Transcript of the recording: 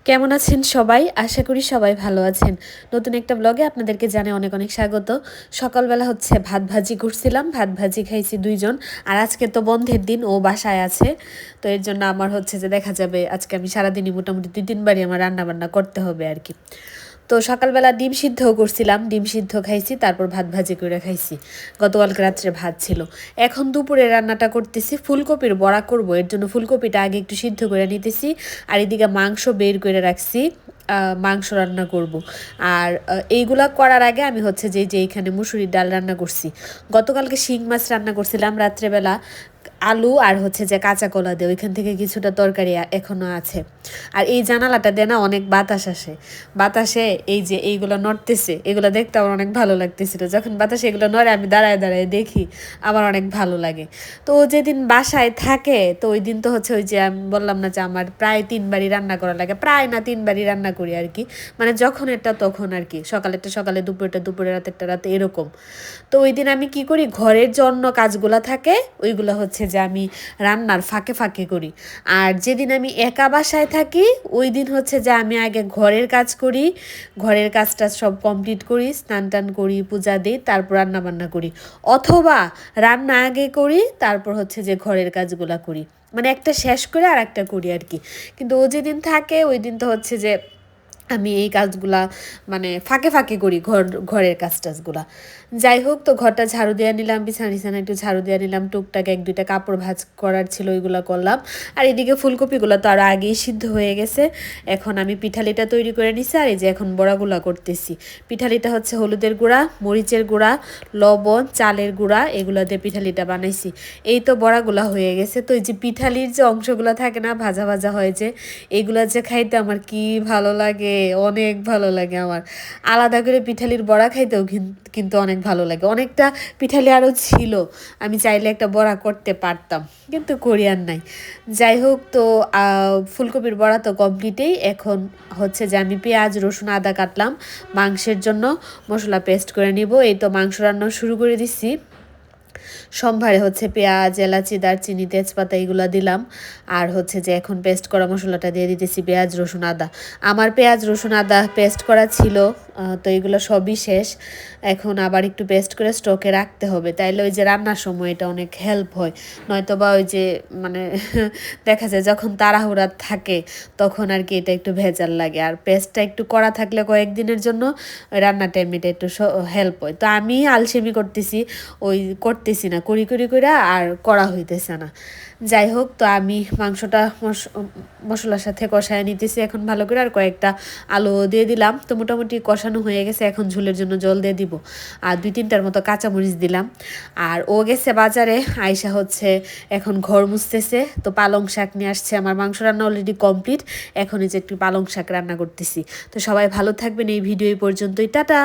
কেমন আছেন সবাই? আশা করি সবাই ভালো আছেন। নতুন একটা ব্লগে আপনাদেরকে জানাই অনেক অনেক স্বাগত। সকালবেলা হচ্ছে ভাত ভাজি করছিলাম, ভাত ভাজি খাইছি ২ জন। আর আজকে তো বন্ধের দিন, ও বাসায় আছে। তো এর জন্য আমার হচ্ছে যে দেখা যাবে আজকে আমি সারাদিনই মোটামুটি ২-৩ বারই আমার রান্নাবান্না করতে হবে আর কি। তো সকালবেলা ডিম সিদ্ধও করছিলাম, ডিম সিদ্ধ খাইছি, তারপর ভাত ভাজি করে খাইছি। গতকালকে রাত্রে ভাত ছিল। এখন দুপুরে রান্নাটা করতেছি, ফুলকপির বড়া করব। এর জন্য ফুলকপিটা আগে একটু সিদ্ধ করে নিতেছি, আর এদিকে মাংস বের করে রাখছি, মাংস রান্না করব। আর এইগুলা করার আগে আমি হচ্ছে যে এইখানে মুসুরির ডাল রান্না করছি। গতকালকে শিং মাছ রান্না করছিলাম রাত্রেবেলা, আলু আর হচ্ছে যে কাঁচা কলা দিয়ে, ওইখান থেকে কিছুটা তরকারি এখনো আছে। আর এই জানালাটা দিয়ে না অনেক বাতাস আসে, বাতাসে এই যে এইগুলো নড়তেছে, এগুলো দেখতে আমার অনেক ভালো লাগতেছিল। যখন বাতাসে এগুলো নড়ে আমি দাঁড়ায় দাঁড়ায় দেখি, আমার অনেক ভালো লাগে। তো ও যেদিন বাসায় থাকে তো ওই দিন তো হচ্ছে ওই যে আমি বললাম না যে আমার প্রায় ৩ বারই রান্না করা লাগে, প্রায় না ৩ বারই রান্না করি আর কি। মানে যখন এটা তখন আর কি, সকালেরটা সকালে, দুপুরেরটা দুপুরে, রাতেরটা রাতে, এরকম। তো ওই দিন আমি কি করি, ঘরের জন্য কাজগুলো থাকে ওইগুলো হচ্ছে যে আমি রান্নার ফাঁকে ফাঁকে করি। আর যেদিন আমি একা বাসায় থাকি ওই দিন হচ্ছে যে আমি আগে ঘরের কাজ করি, ঘরের কাজটা সব কমপ্লিট করি, স্নান টান করি, পূজা দিই, তারপর রান্না বান্না করি। অথবা রান্না আগে করি, তারপর হচ্ছে যে ঘরের কাজগুলা করি। মানে একটা শেষ করে আর একটা করি আর কি। কিন্তু ও যেদিন থাকে ওই দিন তো হচ্ছে যে আমি এই কাজগুলা মানে ফাঁকে ফাঁকে করি, ঘরের কাজ টাজগুলা। যাই হোক, তো ঘরটা ঝাড়ু দিয়ে নিলাম, বিছানা টিছানা একটু ঝাড়ু দিয়ে নিলাম, টুকটাক ১-২টা কাপড় ভাঁজ করার ছিল ওইগুলো করলাম। আর এদিকে ফুলকপিগুলো তো আরও আগেই সিদ্ধ হয়ে গেছে। এখন আমি পিঠালিটা তৈরি করে নিছি, আর এই যে এখন বড়াগুলা করতেছি। পিঠালিটা হচ্ছে হলুদের গুঁড়া, মরিচের গুঁড়া, লবণ, চালের গুঁড়া, এগুলো দিয়ে পিঠালিটা বানাইছি। এই তো বড়াগুলা হয়ে গেছে। তো এই যে পিঠালির যে অংশগুলো থাকে না, ভাজা ভাজা হয় যে, এগুলো যে খাইতে আমার কি ভালো লাগে, অনেক ভালো লাগে আমার। আলাদা করে পিঠালির বড়া খাইতেও কিন্তু অনেক ভালো লাগে। অনেকটা পিঠালি আরও ছিল, আমি চাইলে একটা বড়া করতে পারতাম, কিন্তু করি আর নাই। যাই হোক, তো ফুলকপির বড়া তো কমপ্লিটেই। এখন হচ্ছে যে আমি পেঁয়াজ, রসুন, আদা কাটলাম মাংসের জন্য, মশলা পেস্ট করে নিব। এই তো মাংস রান্না শুরু করে দিচ্ছি। সম্ভারে হচ্ছে পেঁয়াজ, এলাচি, দারচিনি, তেজপাতা এগুলো দিলাম। আর হচ্ছে যে এখন পেস্ট করা মশলাটা দিয়ে দিতেছি, পেঁয়াজ, রসুন, আদা। আমার পেঁয়াজ, রসুন, আদা পেস্ট করা ছিল, তো এগুলো সবই শেষ। এখন আবার একটু পেস্ট করে স্টকে রাখতে হবে, তাইলে ওই যে রান্নার সময় এটা অনেক হেল্প হয়। নয়তো বা ওই যে মানে দেখা যায় যখন তাড়াহুড়া থাকে তখন আর কি এটা একটু ভেজাল লাগে। আর পেস্টটা একটু করা থাকলে কয়েকদিনের জন্য রান্নার টাইম এটা একটু হেল্প হয়। তো আমি আলসেমি করতেছি না, করি করে আর করা হইতেছে না। যাই হোক, তো আমি মাংসটা মশলার সাথে কষায় নিতেছি এখন ভালো করে, আর কয়েকটা আলু দিয়ে দিলাম। তো মোটামুটি কষানো হয়ে গেছে, এখন ঝোলের জন্য জল দিয়ে দিব। আর ২-৩টার মতো কাঁচামরিচ দিলাম। আর ও গেছে বাজারে, আয়সা হচ্ছে এখন ঘর মুছতেছে। তো পালং শাক নিয়ে আসছে, আমার মাংস রান্না অলরেডি কমপ্লিট। এখন এই যে একটু পালং শাক রান্না করতেছি। তো সবাই ভালো থাকবেন, এই ভিডিও এই পর্যন্তই, টাটা।